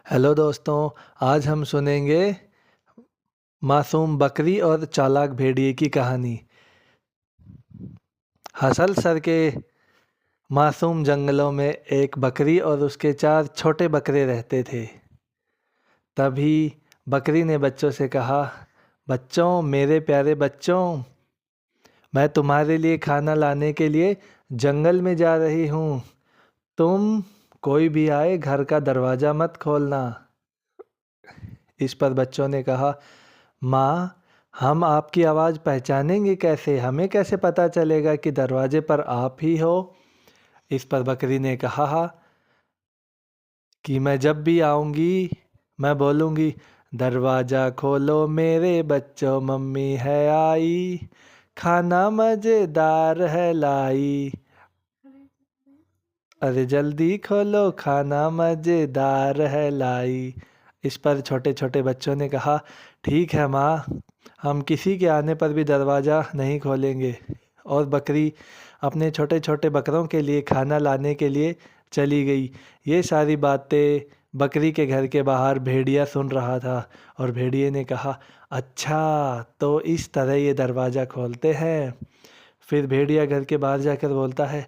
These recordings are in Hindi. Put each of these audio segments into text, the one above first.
हेलो दोस्तों। आज हम सुनेंगे मासूम बकरी और चालाक भेड़िए की कहानी। हसलसर के मासूम जंगलों में एक बकरी और उसके 4 छोटे बकरे रहते थे। तभी बकरी ने बच्चों से कहा, बच्चों, मेरे प्यारे बच्चों, मैं तुम्हारे लिए खाना लाने के लिए जंगल में जा रही हूँ। तुम कोई भी आए घर का दरवाज़ा मत खोलना। इस पर बच्चों ने कहा, माँ, हम आपकी आवाज़ पहचानेंगे कैसे? हमें कैसे पता चलेगा कि दरवाजे पर आप ही हो? इस पर बकरी ने कहा कि मैं जब भी आऊँगी, मैं बोलूँगी, दरवाज़ा खोलो मेरे बच्चों, मम्मी है आई, खाना मज़ेदार है लाई। अरे जल्दी खोलो, खाना मज़ेदार है लाई। इस पर छोटे छोटे बच्चों ने कहा, ठीक है माँ, हम किसी के आने पर भी दरवाज़ा नहीं खोलेंगे। और बकरी अपने छोटे छोटे बकरों के लिए खाना लाने के लिए चली गई। ये सारी बातें बकरी के घर के बाहर भेड़िया सुन रहा था और भेड़िए ने कहा, अच्छा, तो इस तरह ये दरवाज़ा खोलते हैं। फिर भेड़िया घर के बाहर जाकर बोलता है,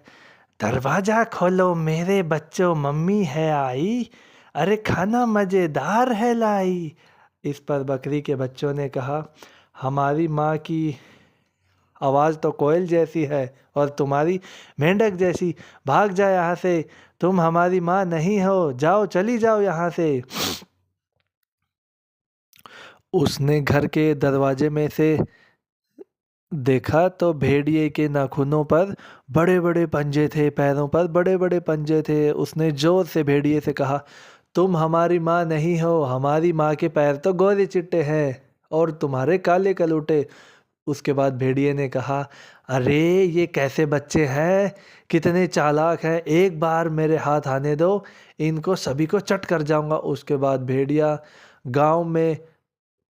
दरवाजा खोलो मेरे बच्चों, मम्मी है आई, अरे खाना मजेदार है लाई। इस पर बकरी के बच्चों ने कहा, हमारी माँ की आवाज़ तो कोयल जैसी है और तुम्हारी मेंढक जैसी, भाग जा यहाँ से, तुम हमारी माँ नहीं हो, जाओ, चली जाओ यहाँ से। उसने घर के दरवाजे में से देखा तो भेड़िए के नाखूनों पर बड़े बड़े पंजे थे, पैरों पर बड़े बड़े पंजे थे। उसने जोर से भेड़िए से कहा, तुम हमारी माँ नहीं हो, हमारी माँ के पैर तो गोरे चिट्टे हैं और तुम्हारे काले कलूटे। उसके बाद भेड़िए ने कहा, अरे ये कैसे बच्चे हैं, कितने चालाक हैं, एक बार मेरे हाथ आने दो, इनको सभी को चट कर जाऊंगा। उसके बाद भेड़िया गांव में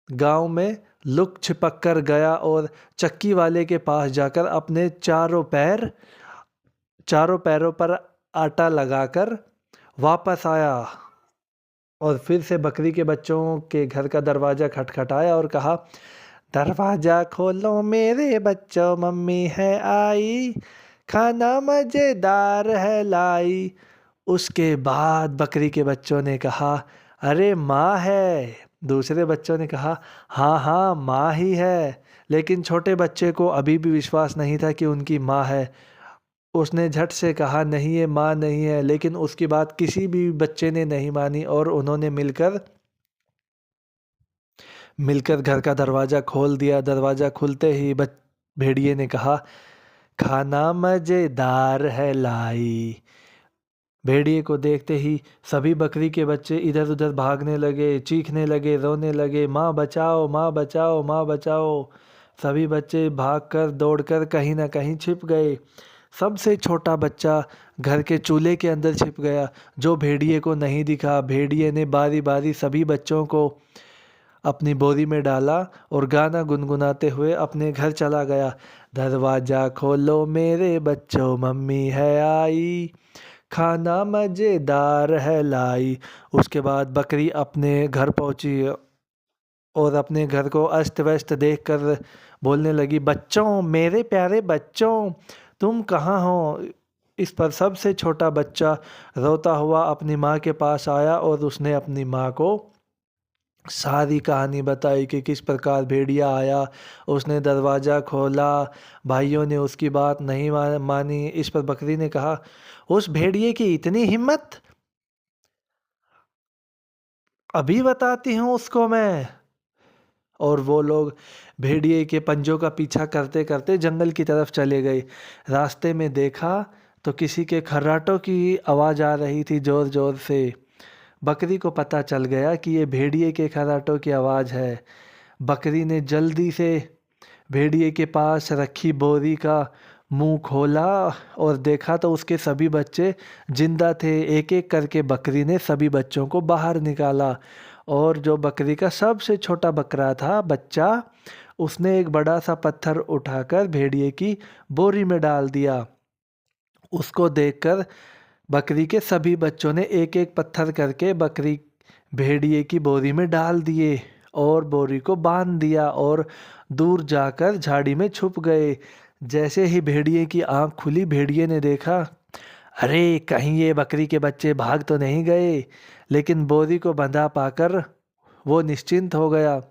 गांव में लुक छिपक कर गया और चक्की वाले के पास जाकर अपने चारों पैरों पर आटा लगाकर वापस आया और फिर से बकरी के बच्चों के घर का दरवाज़ा खटखटाया और कहा, दरवाज़ा खोलो मेरे बच्चों, मम्मी है आई, खाना मज़ेदार है लाई। उसके बाद बकरी के बच्चों ने कहा, अरे माँ है। दूसरे बच्चों ने कहा, हाँ हाँ, माँ ही है। लेकिन छोटे बच्चे को अभी भी विश्वास नहीं था कि उनकी माँ है। उसने झट से कहा, नहीं, ये माँ नहीं है। लेकिन उसकी बात किसी भी बच्चे ने नहीं मानी और उन्होंने मिलकर मिलकर घर का दरवाज़ा खोल दिया। दरवाज़ा खुलते ही भेड़िए ने कहा, खाना मज़ेदार है लाई। भेड़िए को देखते ही सभी बकरी के बच्चे इधर उधर भागने लगे, चीखने लगे, रोने लगे, माँ बचाओ, माँ बचाओ, माँ बचाओ। सभी बच्चे भागकर दौड़कर कहीं ना कहीं छिप गए। सबसे छोटा बच्चा घर के चूल्हे के अंदर छिप गया, जो भेड़िए को नहीं दिखा। भेड़िए ने बारी बारी सभी बच्चों को अपनी बोरी में डाला और गाना गुनगुनाते हुए अपने घर चला गया। दरवाज़ा खोलो मेरे बच्चों, मम्मी है आई, खाना मज़ेदार है लाई। उसके बाद बकरी अपने घर पहुंची और अपने घर को अस्त व्यस्त देखकर बोलने लगी, बच्चों, मेरे प्यारे बच्चों, तुम कहाँ हो? इस पर सबसे छोटा बच्चा रोता हुआ अपनी माँ के पास आया और उसने अपनी माँ को सारी कहानी बताई कि किस प्रकार भेड़िया आया, उसने दरवाज़ा खोला, भाइयों ने उसकी बात नहीं मानी। इस पर बकरी ने कहा, उस भेड़िए की इतनी हिम्मत, अभी बताती हूँ उसको मैं। और वो लोग भेड़िए के पंजों का पीछा करते करते जंगल की तरफ चले गए। रास्ते में देखा तो किसी के खर्राटों की आवाज़ आ रही थी ज़ोर ज़ोर से। बकरी को पता चल गया कि ये भेड़िए के खर्राटों की आवाज़ है। बकरी ने जल्दी से भेड़िए के पास रखी बोरी का मुंह खोला और देखा तो उसके सभी बच्चे जिंदा थे। एक एक करके बकरी ने सभी बच्चों को बाहर निकाला और जो बकरी का सबसे छोटा बकरा था, बच्चा, उसने एक बड़ा सा पत्थर उठाकर भेड़िए की बोरी में डाल दिया। उसको देखकर बकरी के सभी बच्चों ने एक एक पत्थर करके बकरी भेड़िए की बोरी में डाल दिए और बोरी को बांध दिया और दूर जाकर झाड़ी में छुप गए। जैसे ही भेड़िए की आंख खुली, भेड़िए ने देखा, अरे कहीं ये बकरी के बच्चे भाग तो नहीं गए। लेकिन बोरी को बंधा पाकर वो निश्चिंत हो गया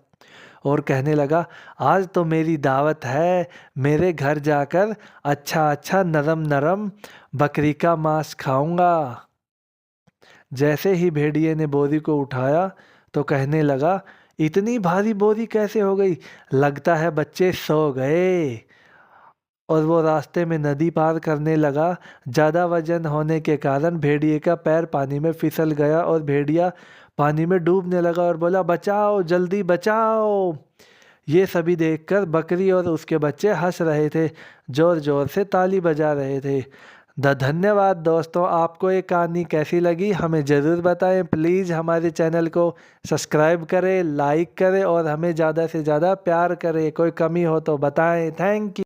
और कहने लगा, आज तो मेरी दावत है, मेरे घर जाकर अच्छा अच्छा नरम नरम बकरी का मांस खाऊंगा। जैसे ही भेड़िए ने बोरी को उठाया तो कहने लगा, इतनी भारी बोरी कैसे हो गई, लगता है बच्चे सो गए। और वो रास्ते में नदी पार करने लगा। ज़्यादा वजन होने के कारण भेड़िए का पैर पानी में फिसल गया और भेड़िया पानी में डूबने लगा और बोला, बचाओ जल्दी बचाओ। ये सभी देखकर बकरी और उसके बच्चे हंस रहे थे, जोर जोर से ताली बजा रहे थे। धन्यवाद दोस्तों, आपको ये कहानी कैसी लगी हमें ज़रूर बताएं। प्लीज़ हमारे चैनल को सब्सक्राइब करें, लाइक करें और हमें ज़्यादा से ज़्यादा प्यार करें। कोई कमी हो तो बताएं। Thank you.